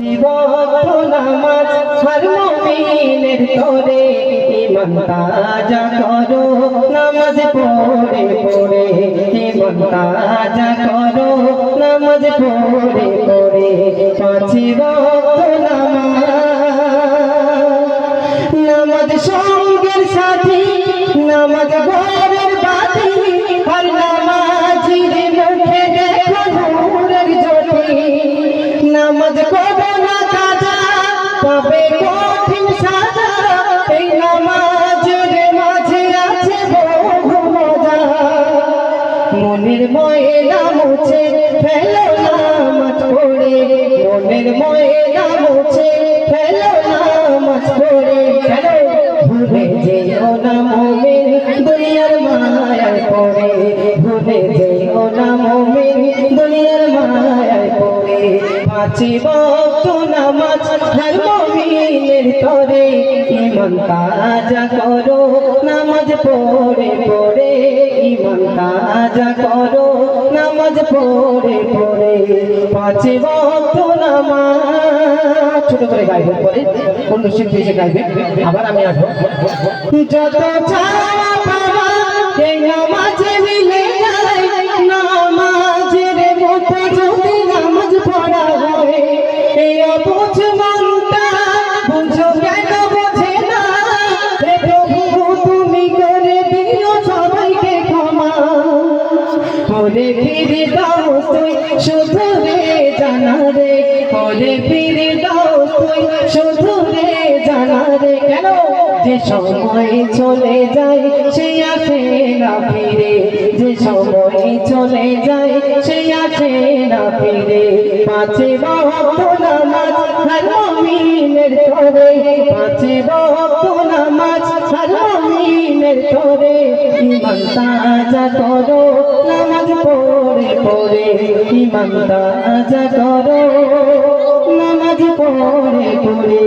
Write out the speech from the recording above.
জীবন নামাজ হর মুমিনের তরে ঈমান তাজা করো নামাজ পড়ে পড়ে ঈমান তাজা করো নামাজ পড়ে পড়ে পাঁচ ওয়াক্ত নামাজ সঙ্গের সাথী নামাজ ঘরের বাতি হর নামাজির মুখে দেখো নূরের জ্যোতি নামাজ করো না কাজা পাবে কঠিন সাজা এই নামাজের মাঝে আছে বহু মজা মনের ময়লা মুছে ফেলো নামাজ পড়ে মনের ময়লা মুছে ফেলো নামাজ পড়ে ভুলে যেও না মুমিন দুনিয়ার মায়ায় পড়ে ভুলে যেও না মুমিন দুনিয়ার মায়ায় পড়ে পাঁচ ওয়াক্ত নামাজ হর মুমিনের তরে ঈমান তাজা করো নামাজ পড়ে পড়ে ঈমান তাজা করো নামাজ পড়ে পড়ে পাঁচ ওয়াক্ত নামাজ ছোট করে গাইবেন পরে অন্য শিল্পী এসে গাইবে আবার আমি আসবো যত চাওয়া পাওয়া এই নামাজে মিলে যায় নামাজের মতো যদি নামাজ পড়া হয় এই অবুঝ মনটা বুঝো কেন বোঝে না হে প্রভু তুমি করে দিও সবাইকে ক্ষমা করে ফিরে দাও তুই শুধু রে জানা রে করে ফিরে দাও তুই শুধু রে জানা রে কেন যে সময় চলে যায় সে আসে না ফিরে যে সময় চলে যায় সে আসে না ফিরে পাঁচ ওয়াক্ত নামাজ হর মুমিনের তরে পাঁচ ওয়াক্ত নামাজ হর মুমিনের তরে ঈমান তাজা করো নামাজ পড়ে পড়ে ঈমান তাজা করো নামাজ পড়ে পড়ে